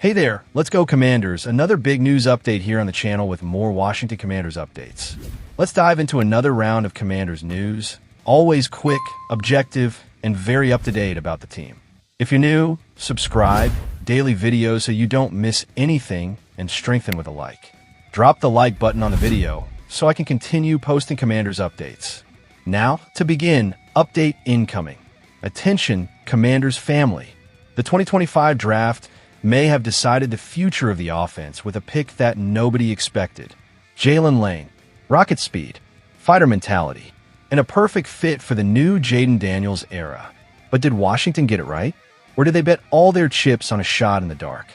Hey there, let's go Commanders. Another big news update here on the channel with more Washington Commanders updates. Let's dive into another round of Commanders news. Always quick, objective, and very up-to-date about the team. If you're new, subscribe, daily videos so you don't miss anything, and strengthen with a like. Drop the like button on the video so I can continue posting Commanders updates. Now, to begin, update incoming. Attention, Commanders family. The 2025 draft may have decided the future of the offense with a pick that nobody expected. Jaylin Lane, rocket speed, fighter mentality, and a perfect fit for the new Jaden Daniels era. But did Washington get it right? Or did they bet all their chips on a shot in the dark?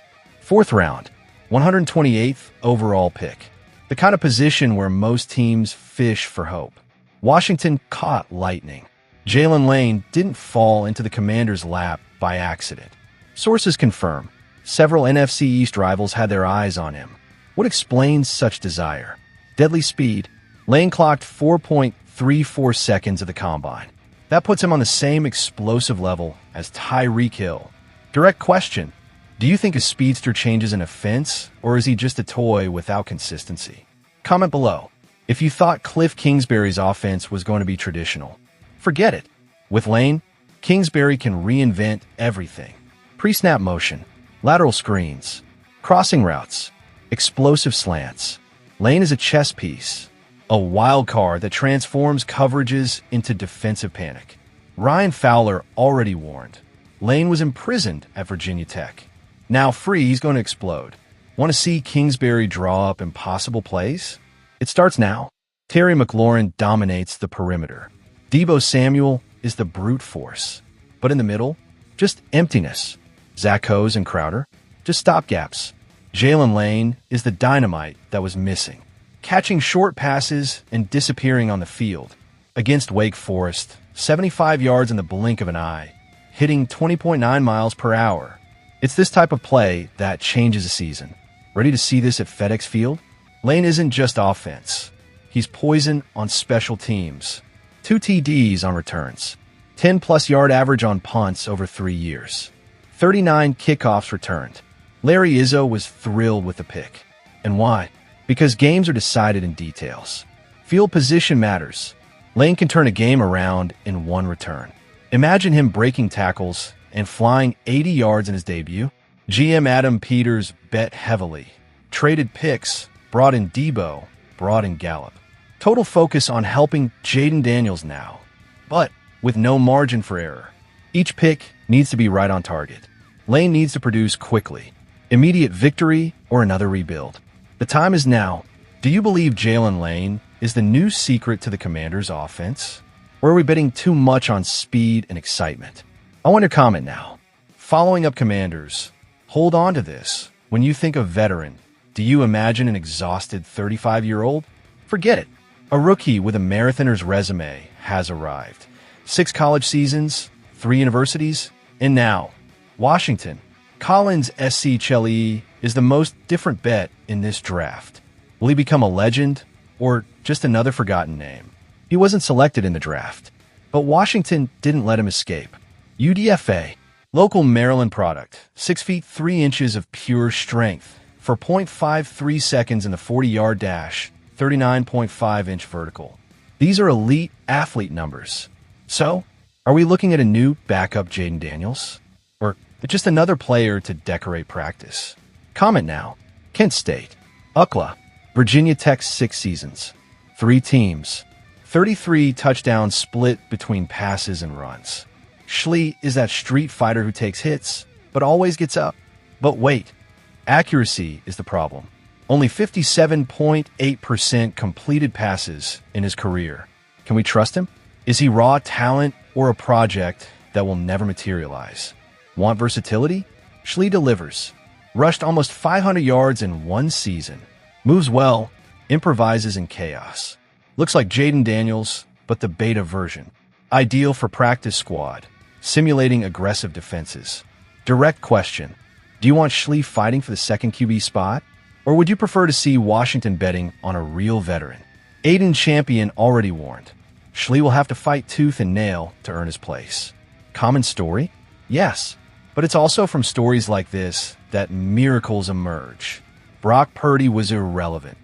4th round, 128th overall pick. The kind of position where most teams fish for hope. Washington caught lightning. Jaylin Lane didn't fall into the Commanders' lap by accident. Sources confirm several NFC East rivals had their eyes on him. What explains such desire? Deadly speed. Lane clocked 4.34 seconds at the combine. That puts him on the same explosive level as Tyreek Hill. Direct question. Do you think a speedster changes an offense, or is he just a toy without consistency? Comment below. If you thought Cliff Kingsbury's offense was going to be traditional, forget it. With Lane, Kingsbury can reinvent everything. Pre-snap motion, lateral screens, crossing routes, explosive slants. Lane is a chess piece, a wild card that transforms coverages into defensive panic. Ryan Fowler already warned. Lane was imprisoned at Virginia Tech. Now free, he's going to explode. Want to see Kingsbury draw up impossible plays? It starts now. Terry McLaurin dominates the perimeter. Deebo Samuel is the brute force. But in the middle, just emptiness. Zach Hose and Crowder, just stopgaps. Jaylin Lane is the dynamite that was missing. Catching short passes and disappearing on the field. Against Wake Forest, 75 yards in the blink of an eye, hitting 20.9 miles per hour. It's this type of play that changes a season. Ready to see this at FedEx Field? Lane isn't just offense. He's poison on special teams. 2 TDs on returns. 10-plus yard average on punts over 3 years. 39 kickoffs returned. Larry Izzo was thrilled with the pick. And why? Because games are decided in details. Field position matters. Lane can turn a game around in 1 return. Imagine him breaking tackles and flying 80 yards in his debut. GM Adam Peters bet heavily. Traded picks, brought in Deebo, brought in Gallup. Total focus on helping Jaden Daniels now, but with no margin for error. Each pick needs to be right on target. Lane needs to produce quickly. Immediate victory or another rebuild. The time is now. Do you believe Jaylin Lane is the new secret to the Commanders' offense? Or are we betting too much on speed and excitement? I want your comment now. Following up Commanders, hold on to this. When you think of veteran, do you imagine an exhausted 35-year-old? Forget it. A rookie with a marathoner's resume has arrived. 6 college seasons, 3 universities, and now, Washington. Collins SC Chelly is the most different bet in this draft. Will he become a legend or just another forgotten name? He wasn't selected in the draft, but Washington didn't let him escape. UDFA, local Maryland product, 6 feet 3 inches of pure strength for 0.53 seconds in the 40-yard dash, 39.5-inch vertical. These are elite athlete numbers. So, are we looking at a new backup Jaden Daniels? Or just another player to decorate practice? Comment now. Kent State, UCLA, Virginia Tech 6 seasons, 3 teams, 33 touchdowns split between passes and runs. Schlee is that street fighter who takes hits, but always gets up. But wait, accuracy is the problem. Only 57.8% completed passes in his career. Can we trust him? Is he raw talent or a project that will never materialize? Want versatility? Schlee delivers. Rushed almost 500 yards in 1 season. Moves well, improvises in chaos. Looks like Jaden Daniels, but the beta version. Ideal for practice squad, simulating aggressive defenses. Direct question. Do you want Schlee fighting for the second QB spot? Or would you prefer to see Washington betting on a real veteran? Aiden Champion already warned. Schlee will have to fight tooth and nail to earn his place. Common story? Yes, but it's also from stories like this that miracles emerge. Brock Purdy was irrelevant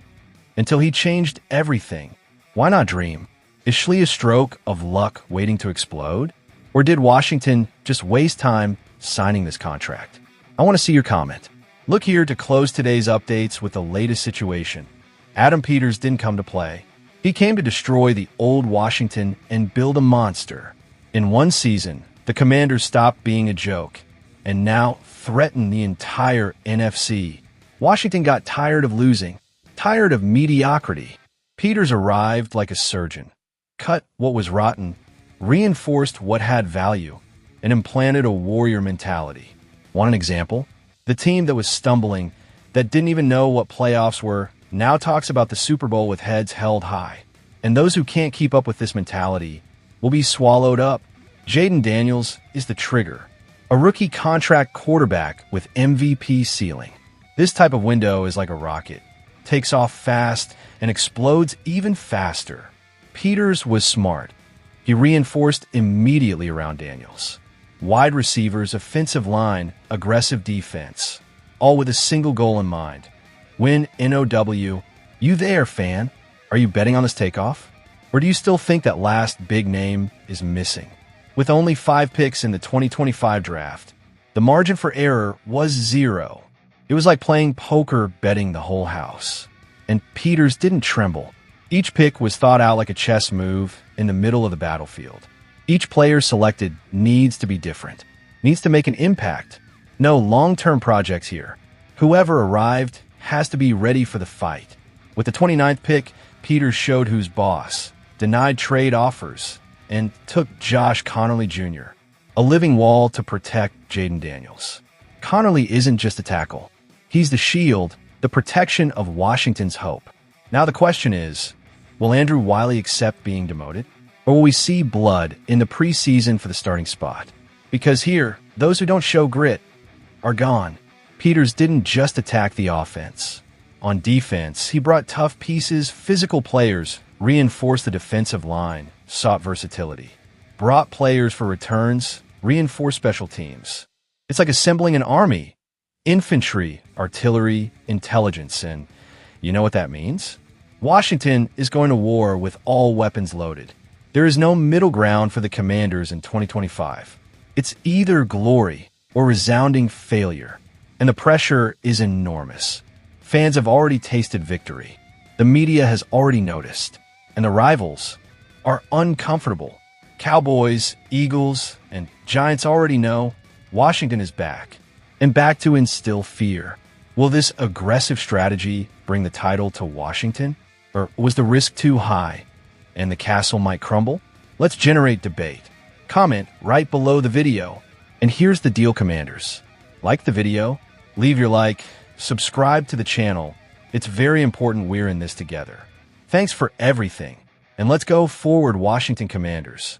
until he changed everything. Why not dream? Is Schlee a stroke of luck waiting to explode? Or did Washington just waste time signing this contract? I want to see your comment. Look here to close today's updates with the latest situation. Adam Peters didn't come to play. He came to destroy the old Washington and build a monster. In one season, the Commanders stopped being a joke and now threaten the entire NFC. Washington got tired of losing, tired of mediocrity. Peters arrived like a surgeon, cut what was rotten, reinforced what had value, and implanted a warrior mentality. Want an example? The team that was stumbling, that didn't even know what playoffs were, now talks about the Super Bowl with heads held high. And those who can't keep up with this mentality will be swallowed up. Jaden Daniels is the trigger, a rookie contract quarterback with MVP ceiling. This type of window is like a rocket, takes off fast and explodes even faster. Peters was smart. He reinforced immediately around Daniels. Wide receivers, offensive line, aggressive defense, all with a single goal in mind. Win NOW. You there, fan? Are you betting on this takeoff? Or do you still think that last big name is missing? With only 5 picks in the 2025 draft, the margin for error was 0. It was like playing poker betting the whole house. And Peters didn't tremble. Each pick was thought out like a chess move in the middle of the battlefield. Each player selected needs to be different, needs to make an impact. No long-term projects here. Whoever arrived has to be ready for the fight. With the 29th pick, Peters showed who's boss, denied trade offers, and took Josh Connerly Jr., a living wall to protect Jaden Daniels. Connerly isn't just a tackle. He's the shield, the protection of Washington's hope. Now the question is, will Andrew Wiley accept being demoted? Or will we see blood in the preseason for the starting spot? Because here, those who don't show grit are gone. Peters didn't just attack the offense. On defense, he brought tough pieces, physical players, reinforced the defensive line, sought versatility, brought players for returns, reinforced special teams. It's like assembling an army. Infantry, artillery, intelligence, and you know what that means? Washington is going to war with all weapons loaded. There is no middle ground for the Commanders in 2025. It's either glory or resounding failure, and the pressure is enormous. Fans have already tasted victory. The media has already noticed, and the rivals are uncomfortable. Cowboys, Eagles, and Giants already know Washington is back, and back to instill fear. Will this aggressive strategy bring the title to Washington? Or was the risk too high and the castle might crumble? Let's generate debate. Comment right below the video. And here's the deal, Commanders. Like the video, leave your like, subscribe to the channel. It's very important we're in this together. Thanks for everything. And let's go forward, Washington Commanders.